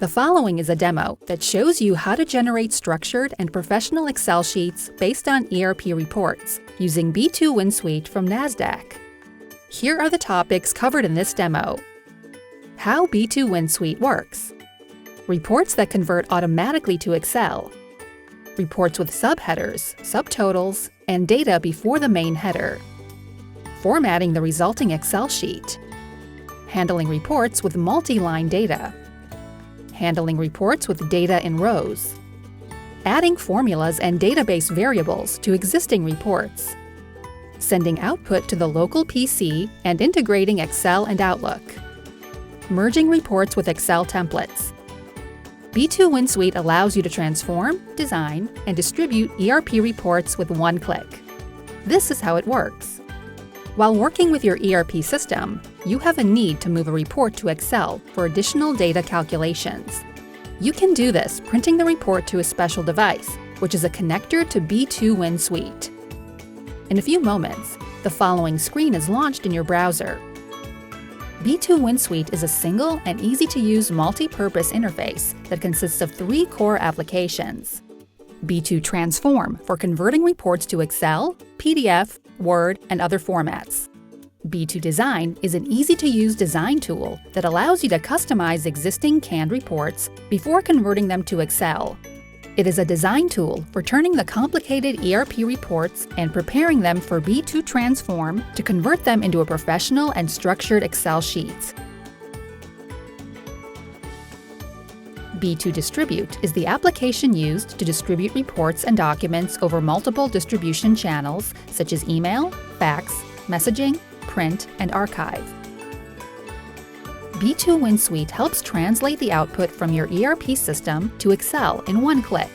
The following is a demo that shows you how to generate structured and professional Excel sheets based on ERP reports using B2Win Suite from NAZDAQ. Here are the topics covered in this demo. How B2Win Suite works. Reports that convert automatically to Excel. Reports with subheaders, subtotals, and data before the main header. Formatting the resulting Excel sheet. Handling reports with multi-line data. Handling reports with data in rows. Adding formulas and database variables to existing reports. Sending output to the local PC and integrating Excel and Outlook. Merging reports with Excel templates. B2Win Suite allows you to transform, design, and distribute ERP reports with one click. This is how it works. While working with your ERP system, you have a need to move a report to Excel for additional data calculations. You can do this printing the report to a special device, which is a connector to B2Win Suite. In a few moments, the following screen is launched in your browser. B2Win Suite is a single and easy-to-use multi-purpose interface that consists of 3 core applications. B2 Transform for converting reports to Excel, PDF, Word, and other formats. B2 Design is an easy-to-use design tool that allows you to customize existing canned reports before converting them to Excel. It is a design tool for turning the complicated ERP reports and preparing them for B2 Transform to convert them into a professional and structured Excel sheets. B2 Distribute is the application used to distribute reports and documents over multiple distribution channels such as email, fax, messaging, print, and archive. B2Win Suite helps translate the output from your ERP system to Excel in one click,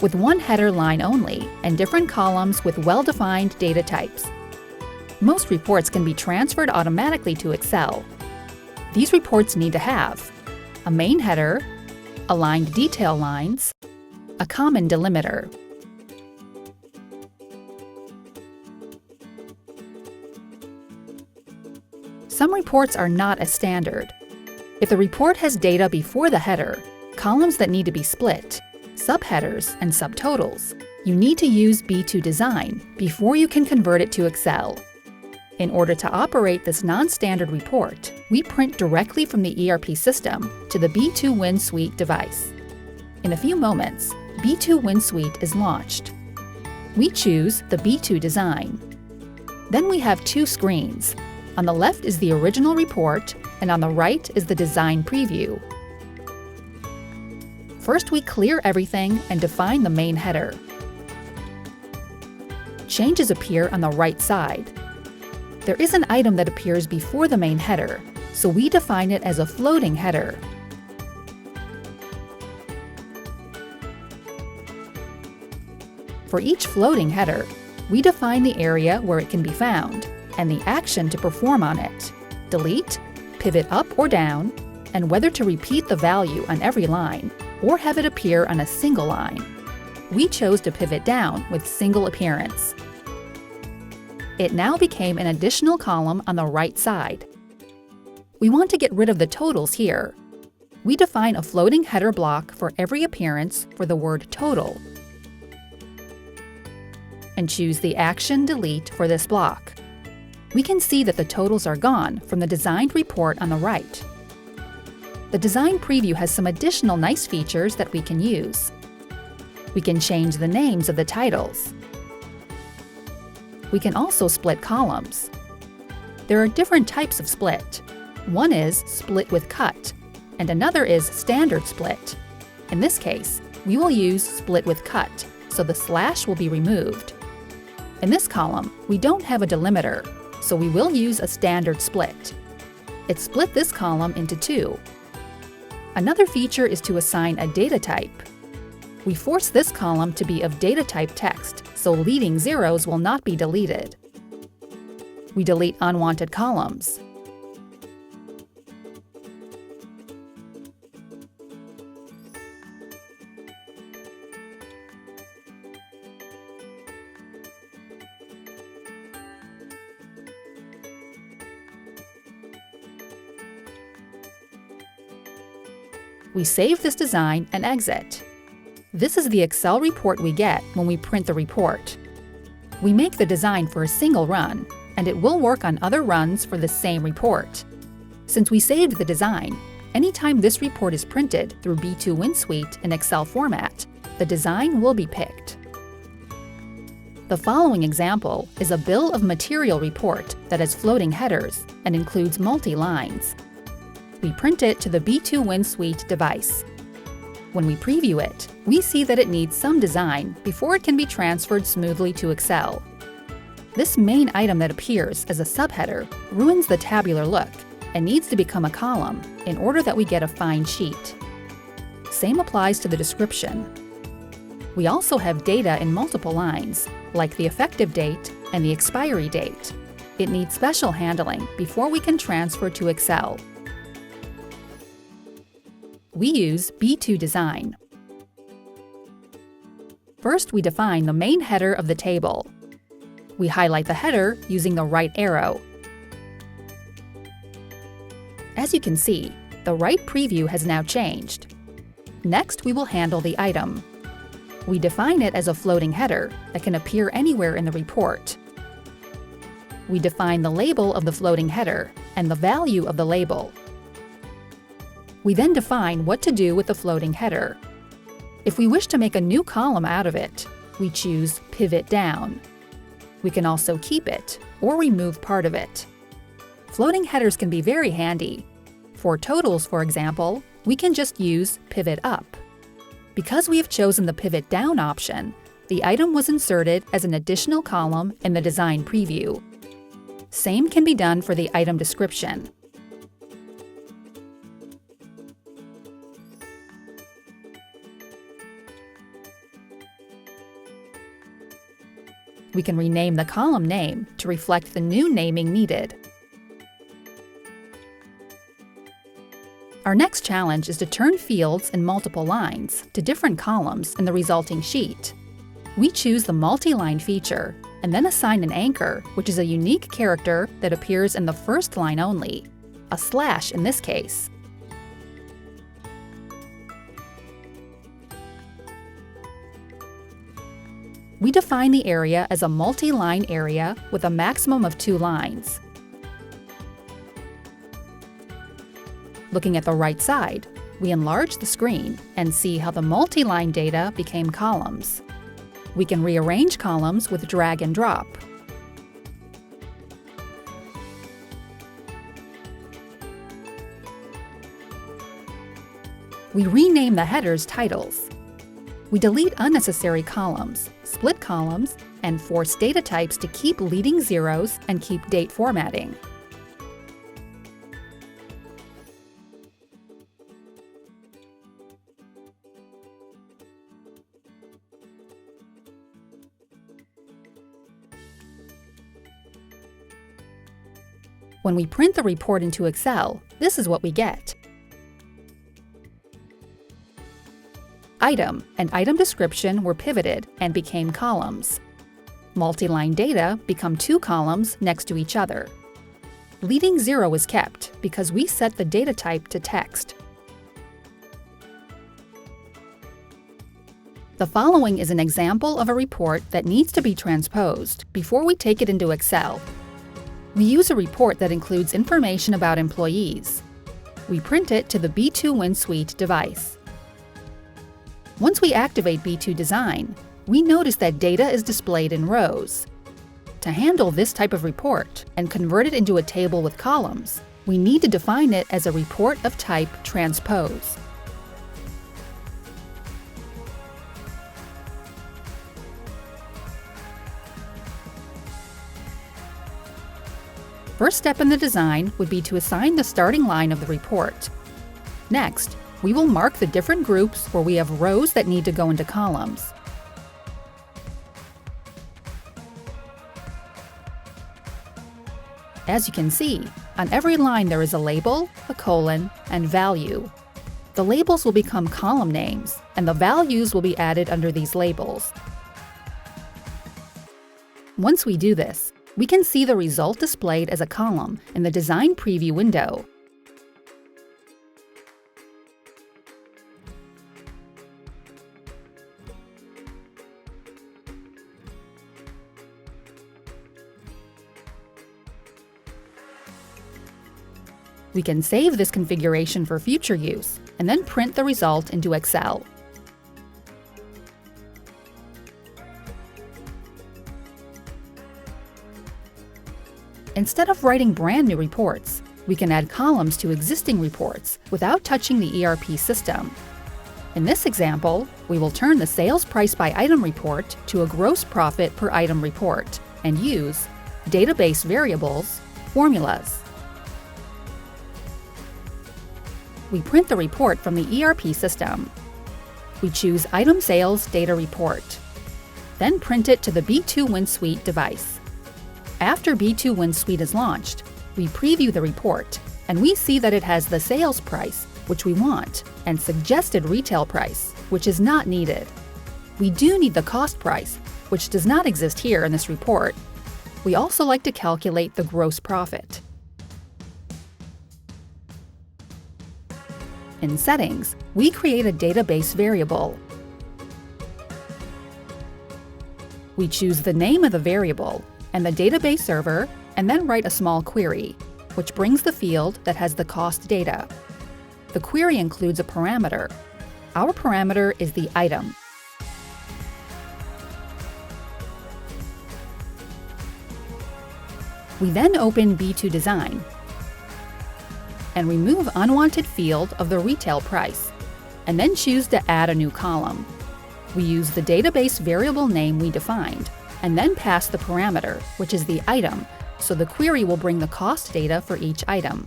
with one header line only and different columns with well-defined data types. Most reports can be transferred automatically to Excel. These reports need to have a main header, aligned detail lines, a common delimiter. Some reports are not as standard. If the report has data before the header, columns that need to be split, subheaders, and subtotals, you need to use B2 Design before you can convert it to Excel. In order to operate this non-standard report, we print directly from the ERP system to the B2Win Suite device. In a few moments, B2Win Suite is launched. We choose the B2 Design. Then we have 2 screens. On the left is the original report, and on the right is the design preview. First, we clear everything and define the main header. Changes appear on the right side. There is an item that appears before the main header, so we define it as a floating header. For each floating header, we define the area where it can be found and the action to perform on it, delete, pivot up or down, and whether to repeat the value on every line or have it appear on a single line. We chose to pivot down with single appearance. It now became an additional column on the right side. We want to get rid of the totals here. We define a floating header block for every appearance for the word total and choose the action delete for this block. We can see that the totals are gone from the designed report on the right. The design preview has some additional nice features that we can use. We can change the names of the titles. We can also split columns. There are different types of split. One is split with cut, and another is standard split. In this case, we will use split with cut, so the slash will be removed. In this column, we don't have a delimiter, so we will use a standard split. It split this column into 2. Another feature is to assign a data type. We force this column to be of data type text, so leading zeros will not be deleted. We delete unwanted columns. We save this design and exit. This is the Excel report we get when we print the report. We make the design for a single run, and it will work on other runs for the same report. Since we saved the design, anytime this report is printed through B2Win Suite in Excel format, the design will be picked. The following example is a bill of material report that has floating headers and includes multi-lines. We print it to the B2Win Suite device. When we preview it, we see that it needs some design before it can be transferred smoothly to Excel. This main item that appears as a subheader ruins the tabular look and needs to become a column in order that we get a fine sheet. Same applies to the description. We also have data in multiple lines, like the effective date and the expiry date. It needs special handling before we can transfer to Excel. We use B2 Design. First, we define the main header of the table. We highlight the header using the right arrow. As you can see, the right preview has now changed. Next, we will handle the item. We define it as a floating header that can appear anywhere in the report. We define the label of the floating header and the value of the label. We then define what to do with the floating header. If we wish to make a new column out of it, we choose Pivot Down. We can also keep it or remove part of it. Floating headers can be very handy. For totals, for example, we can just use Pivot Up. Because we have chosen the Pivot Down option, the item was inserted as an additional column in the design preview. Same can be done for the item description. We can rename the column name to reflect the new naming needed. Our next challenge is to turn fields in multiple lines to different columns in the resulting sheet. We choose the multi-line feature and then assign an anchor, which is a unique character that appears in the first line only, a slash in this case. We define the area as a multi-line area with a maximum of 2 lines. Looking at the right side, we enlarge the screen and see how the multi-line data became columns. We can rearrange columns with drag and drop. We rename the headers titles. We delete unnecessary columns, split columns, and force data types to keep leading zeros and keep date formatting. When we print the report into Excel, this is what we get. Item and item description were pivoted and became columns. Multi-line data become 2 columns next to each other. Leading zero is kept because we set the data type to text. The following is an example of a report that needs to be transposed before we take it into Excel. We use a report that includes information about employees. We print it to the B2Win Suite device. Once we activate B2 Design, we notice that data is displayed in rows. To handle this type of report and convert it into a table with columns, we need to define it as a report of type Transpose. First step in the design would be to assign the starting line of the report. Next, we will mark the different groups where we have rows that need to go into columns. As you can see, on every line there is a label, a colon, and value. The labels will become column names, and the values will be added under these labels. Once we do this, we can see the result displayed as a column in the Design Preview window. We can save this configuration for future use and then print the result into Excel. Instead of writing brand new reports, we can add columns to existing reports without touching the ERP system. In this example, we will turn the sales price by item report to a gross profit per item report and use database variables, formulas. We print the report from the ERP system. We choose Item Sales Data Report, then print it to the B2Win Suite device. After B2Win Suite is launched, we preview the report, and we see that it has the sales price, which we want, and suggested retail price, which is not needed. We do need the cost price, which does not exist here in this report. We also like to calculate the gross profit. In Settings, we create a database variable. We choose the name of the variable and the database server, and then write a small query, which brings the field that has the cost data. The query includes a parameter. Our parameter is the item. We then open B2 Design and remove unwanted field of the retail price, and then choose to add a new column. We use the database variable name we defined, and then pass the parameter, which is the item, so the query will bring the cost data for each item.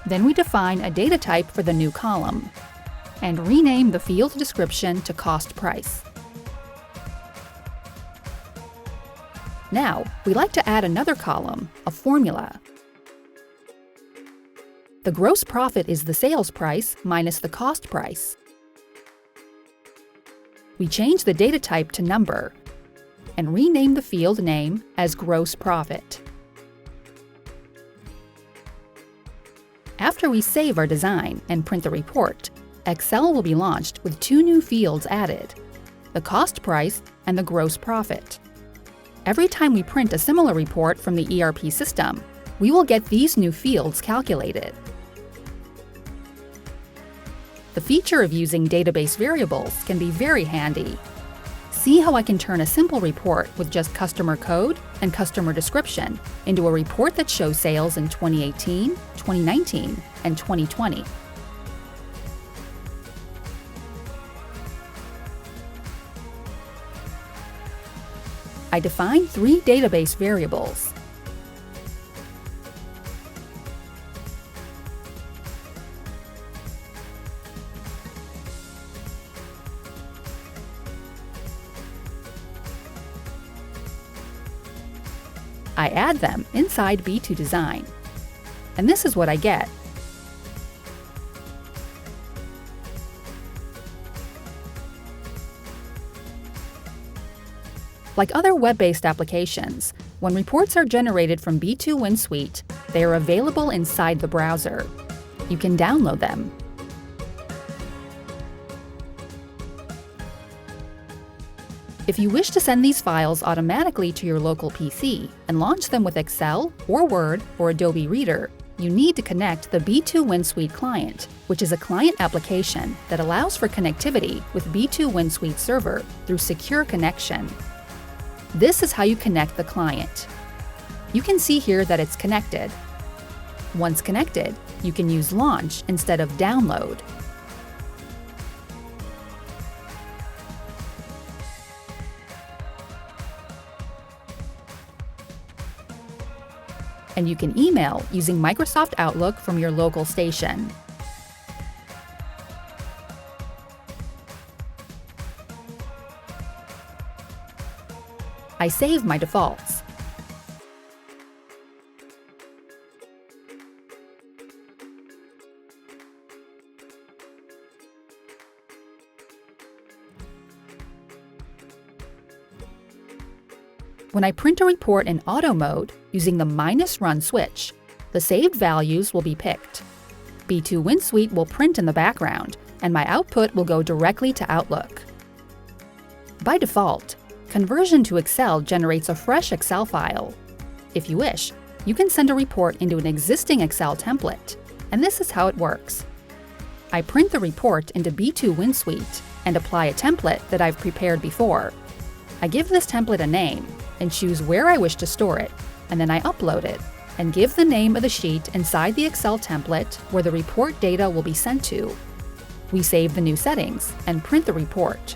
Then we define a data type for the new column, and rename the field description to cost price. Now, we like to add another column, a formula. The gross profit is the sales price minus the cost price. We change the data type to number and rename the field name as gross profit. After we save our design and print the report, Excel will be launched with two new fields added, the cost price and the gross profit. Every time we print a similar report from the ERP system, we will get these new fields calculated. The feature of using database variables can be very handy. See how I can turn a simple report with just customer code and customer description into a report that shows sales in 2018, 2019, and 2020. I define 3 database variables. I add them inside B2 Design, and this is what I get. Like other web-based applications, when reports are generated from B2Win Suite, they are available inside the browser. You can download them. If you wish to send these files automatically to your local PC and launch them with Excel or Word or Adobe Reader, you need to connect the B2Win Suite client, which is a client application that allows for connectivity with B2Win Suite server through secure connection. This is how you connect the client. You can see here that it's connected. Once connected, you can use Launch instead of Download. And you can email using Microsoft Outlook from your local station. I save my defaults. When I print a report in auto mode using the -run switch, the saved values will be picked. B2Win Suite will print in the background, and my output will go directly to Outlook. By default, Conversion to Excel generates a fresh Excel file. If you wish, you can send a report into an existing Excel template, and this is how it works. I print the report into B2Win Suite and apply a template that I've prepared before. I give this template a name and choose where I wish to store it, and then I upload it and give the name of the sheet inside the Excel template where the report data will be sent to. We save the new settings and print the report.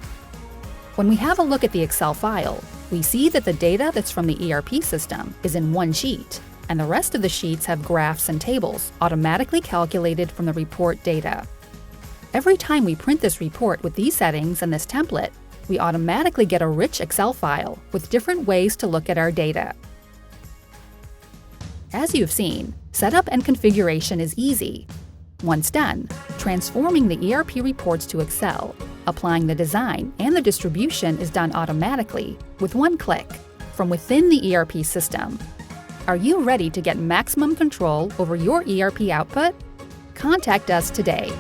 When we have a look at the Excel file, we see that the data that's from the ERP system is in one sheet, and the rest of the sheets have graphs and tables automatically calculated from the report data. Every time we print this report with these settings and this template, we automatically get a rich Excel file with different ways to look at our data. As you've seen, setup and configuration is easy. Once done, transforming the ERP reports to Excel, applying the design and the distribution is done automatically with one click from within the ERP system. Are you ready to get maximum control over your ERP output? Contact us today.